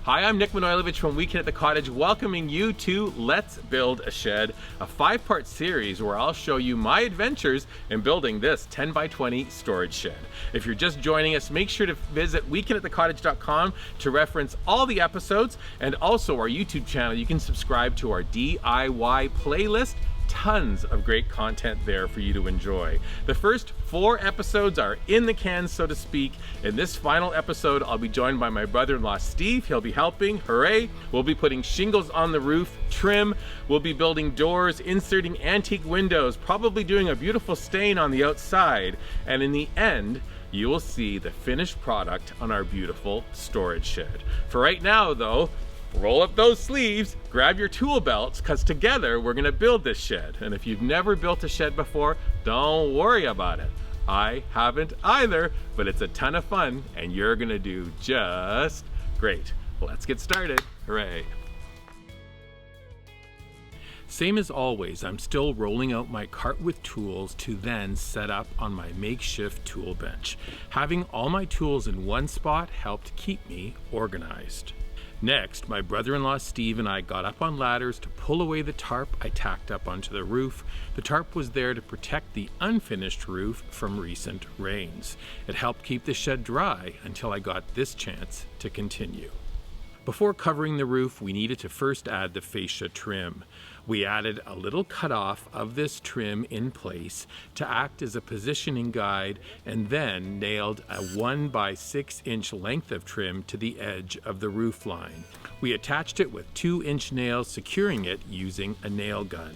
Hi, I'm Nick Manojlovic from Weekend at the Cottage, welcoming you to Let's Build a Shed, a 5-part series where I'll show you my adventures in building this 10 by 20 storage shed. If you're just joining us, make sure to visit weekendatthecottage.com to reference all the episodes, and also our YouTube channel. You can subscribe to our DIY playlist. Tons of great content there for you to enjoy. The first 4 episodes are in the can, so to speak. In this final episode, I'll be joined by my brother-in-law, Steve. He'll be helping, hooray. We'll be putting shingles on the roof, trim. We'll be building doors, inserting antique windows, probably doing a beautiful stain on the outside. And in the end, you will see the finished product on our beautiful storage shed. For right now, though, roll up those sleeves, grab your tool belts, because together we're gonna build this shed. And if you've never built a shed before, don't worry about it. I haven't either, but it's a ton of fun and you're gonna do just great. Let's get started, hooray. Same as always, I'm still rolling out my cart with tools to then set up on my makeshift tool bench. Having all my tools in one spot helped keep me organized. Next, my brother-in-law Steve and I got up on ladders to pull away the tarp I tacked up onto the roof. The tarp was there to protect the unfinished roof from recent rains. It helped keep the shed dry until I got this chance to continue. Before covering the roof, we needed to first add the fascia trim. We added a little cutoff of this trim in place to act as a positioning guide, and then nailed a 1 by 6 inch length of trim to the edge of the roof line. We attached it with 2-inch nails, securing it using a nail gun.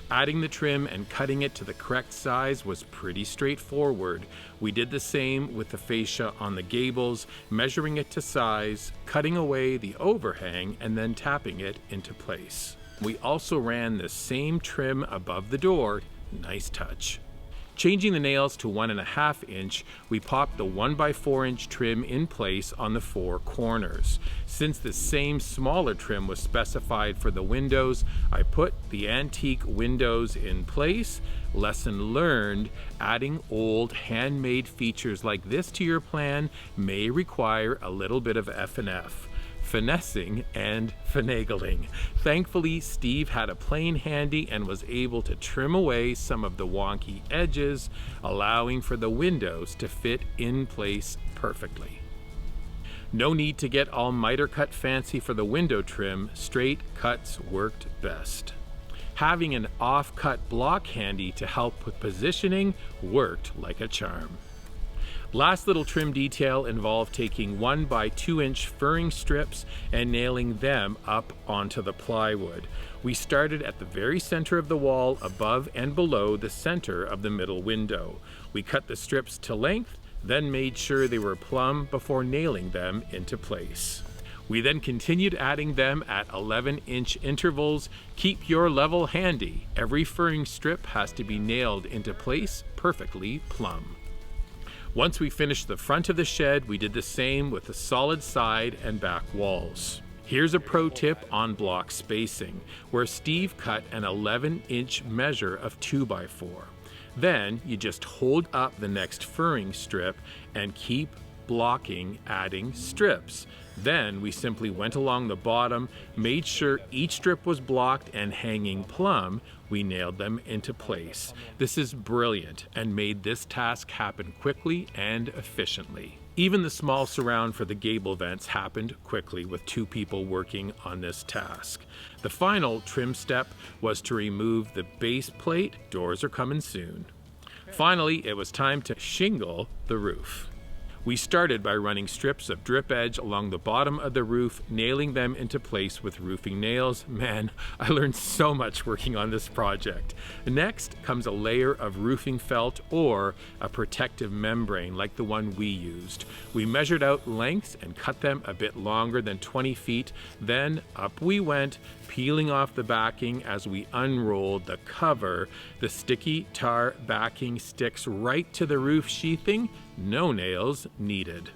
Adding the trim and cutting it to the correct size was pretty straightforward. We did the same with the fascia on the gables, measuring it to size, cutting away the overhang, and then tapping it into place. We also ran the same trim above the door. Nice touch. Changing the nails to 1.5 inch, we popped the 1 by 4 inch trim in place on the 4 corners. Since the same smaller trim was specified for the windows, I put the antique windows in place. Lesson learned, adding old handmade features like this to your plan may require a little bit of F&F. Finessing and finagling. Thankfully, Steve had a plane handy and was able to trim away some of the wonky edges, allowing for the windows to fit in place perfectly. No need to get all miter cut fancy for the window trim, straight cuts worked best. Having an off-cut block handy to help with positioning worked like a charm. Last little trim detail involved taking 1 by 2 inch furring strips and nailing them up onto the plywood. We started at the very center of the wall, above and below the center of the middle window. We cut the strips to length, then made sure they were plumb before nailing them into place. We then continued adding them at 11-inch intervals. Keep your level handy. Every furring strip has to be nailed into place perfectly plumb. Once we finished the front of the shed, we did the same with the solid side and back walls. Here's a pro tip on block spacing, where Steve cut an 11-inch measure of 2 by 4. Then you just hold up the next furring strip and keep blocking, adding strips. Then we simply went along the bottom, made sure each strip was blocked and hanging plumb. We nailed them into place. This is brilliant and made this task happen quickly and efficiently. Even the small surround for the gable vents happened quickly with 2 people working on this task. The final trim step was to remove the base plate. Doors are coming soon. Finally, it was time to shingle the roof. We started by running strips of drip edge along the bottom of the roof, nailing them into place with roofing nails. Man, I learned so much working on this project. Next comes a layer of roofing felt or a protective membrane like the one we used. We measured out lengths and cut them a bit longer than 20 feet. Then up we went, peeling off the backing as we unrolled the cover. The sticky tar backing sticks right to the roof sheathing. No nails needed.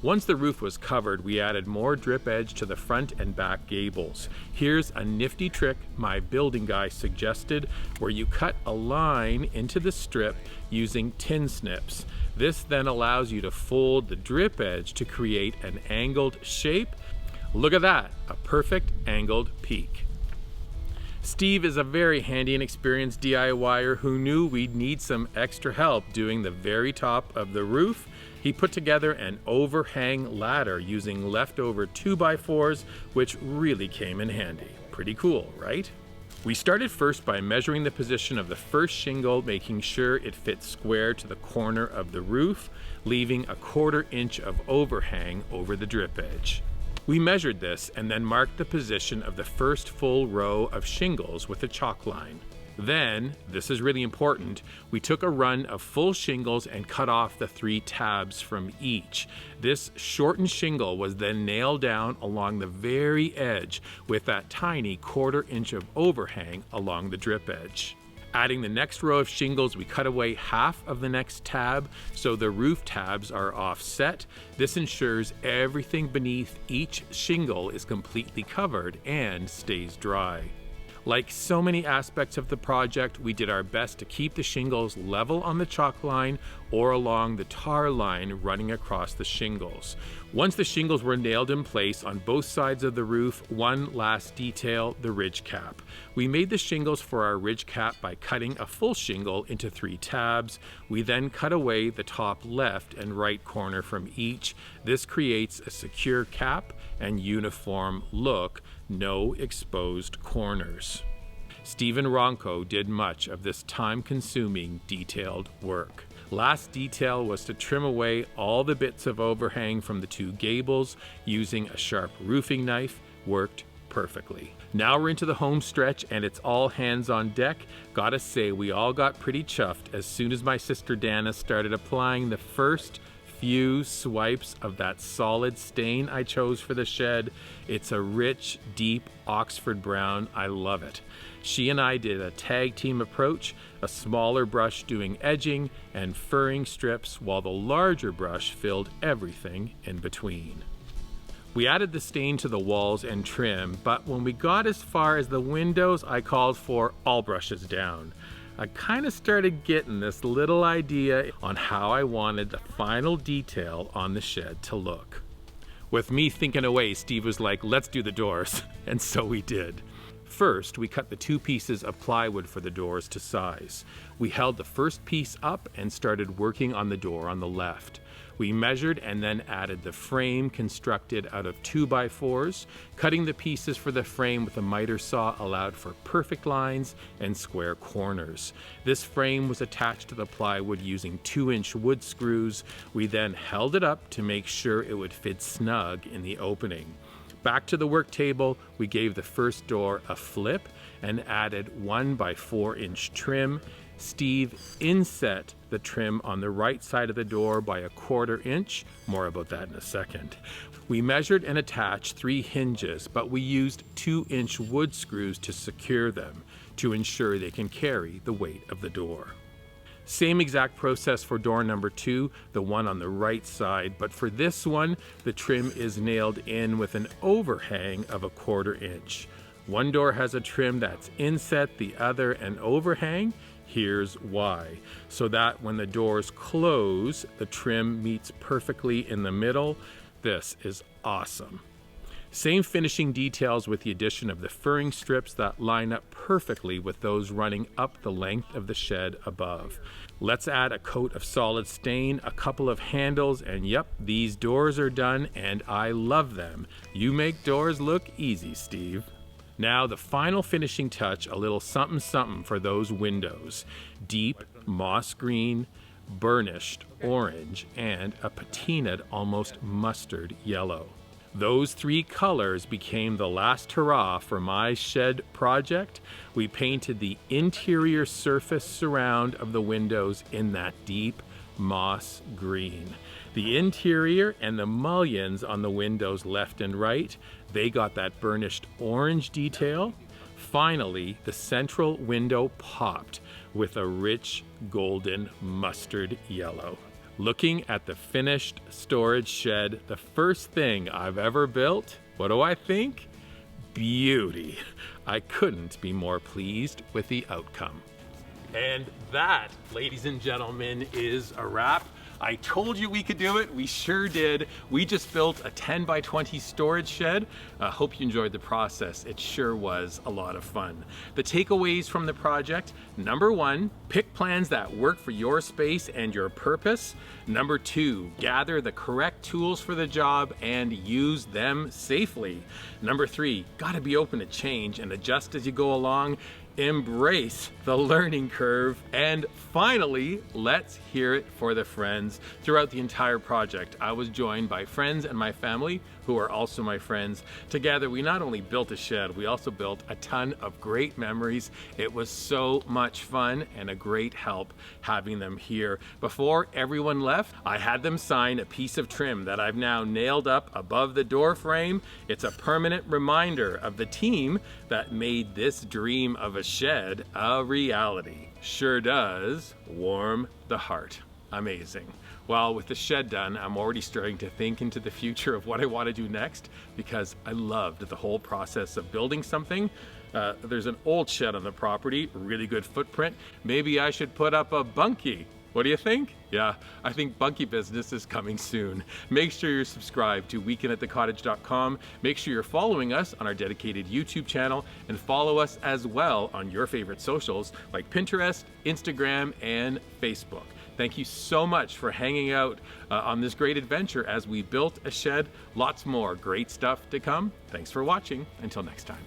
Once the roof was covered, we added more drip edge to the front and back gables. Here's a nifty trick my building guy suggested, where you cut a line into the strip using tin snips. This then allows you to fold the drip edge to create an angled shape. Look at that, a perfect angled peak. Steve is a very handy and experienced DIYer who knew we'd need some extra help doing the very top of the roof. He put together an overhang ladder using leftover 2x4s, which really came in handy. Pretty cool, right? We started first by measuring the position of the first shingle, making sure it fit square to the corner of the roof, leaving a 1/4 inch of overhang over the drip edge. We measured this and then marked the position of the first full row of shingles with a chalk line. Then, this is really important, we took a run of full shingles and cut off the 3 tabs from each. This shortened shingle was then nailed down along the very edge with that tiny 1/4 inch of overhang along the drip edge. Adding the next row of shingles, we cut away half of the next tab so the roof tabs are offset. This ensures everything beneath each shingle is completely covered and stays dry. Like so many aspects of the project, we did our best to keep the shingles level on the chalk line or along the tar line running across the shingles. Once the shingles were nailed in place on both sides of the roof, one last detail, the ridge cap. We made the shingles for our ridge cap by cutting a full shingle into 3 tabs. We then cut away the top left and right corner from each. This creates a secure cap and uniform look, no exposed corners. Steve and Ranko did much of this time-consuming, detailed work. Last detail was to trim away all the bits of overhang from the 2 gables using a sharp roofing knife. Worked perfectly. Now we're into the home stretch and it's all hands on deck. Gotta say, we all got pretty chuffed as soon as my sister Dana started applying the first few swipes of that solid stain I chose for the shed. It's a rich, deep Oxford brown. I love it. She and I did a tag team approach, a smaller brush doing edging and furring strips, while the larger brush filled everything in between. We added the stain to the walls and trim, but when we got as far as the windows, I called for all brushes down. I kind of started getting this little idea on how I wanted the final detail on the shed to look. With me thinking away, Steve was like, let's do the doors. And so we did. First, we cut the 2 pieces of plywood for the doors to size. We held the first piece up and started working on the door on the left. We measured and then added the frame constructed out of 2x4s. Cutting the pieces for the frame with a miter saw allowed for perfect lines and square corners. This frame was attached to the plywood using 2-inch wood screws. We then held it up to make sure it would fit snug in the opening. Back to the work table, we gave the first door a flip and added 1x4-inch trim. Steve inset the trim on the right side of the door by a 1/4 inch. More about that in a second. We measured and attached 3 hinges, but we used 2-inch wood screws to secure them to ensure they can carry the weight of the door. Same exact process for door number 2, the one on the right side, but for this one, the trim is nailed in with an overhang of a 1/4 inch. One door has a trim that's inset, the other an overhang. Here's why. So that when the doors close, the trim meets perfectly in the middle. This is awesome. Same finishing details with the addition of the furring strips that line up perfectly with those running up the length of the shed above. Let's add a coat of solid stain, a couple of handles, and yep, these doors are done and I love them. You make doors look easy, Steve. Now the final finishing touch, a little something something for those windows. Deep moss green, burnished orange, and a patinaed almost mustard yellow. Those 3 colors became the last hurrah for my shed project. We painted the interior surface surround of the windows in that deep moss green. The interior and the mullions on the windows left and right, they got that burnished orange detail. Finally, the central window popped with a rich golden mustard yellow. Looking at the finished storage shed, the first thing I've ever built, what do I think? Beauty. I couldn't be more pleased with the outcome. And that, ladies and gentlemen, is a wrap. I told you we could do it. We sure did. We just built a 10 by 20 storage shed. Hope you enjoyed the process. It sure was a lot of fun. The takeaways from the project: number 1, pick plans that work for your space and your purpose. Number 2, gather the correct tools for the job and use them safely. Number 3, gotta be open to change and adjust as you go along. Embrace the learning curve. And finally, let's hear it for the friends. Throughout the entire project, I was joined by friends and my family, who are also my friends. Together, we not only built a shed, we also built a ton of great memories. It was so much fun and a great help having them here. Before everyone left, I had them sign a piece of trim that I've now nailed up above the door frame. It's a permanent reminder of the team that made this dream of a shed a reality. Sure does warm the heart. Amazing. Well, with the shed done, I'm already starting to think into the future of what I want to do next, because I loved the whole process of building something. There's an old shed on the property, really good footprint. Maybe I should put up a bunkie. What do you think? Yeah, I think bunkie business is coming soon. Make sure you're subscribed to weekendатthecottage.com. Make sure you're following us on our dedicated YouTube channel, and follow us as well on your favorite socials like Pinterest, Instagram, and Facebook. Thank you so much for hanging out on this great adventure as we built a shed. Lots more great stuff to come. Thanks for watching. Until next time.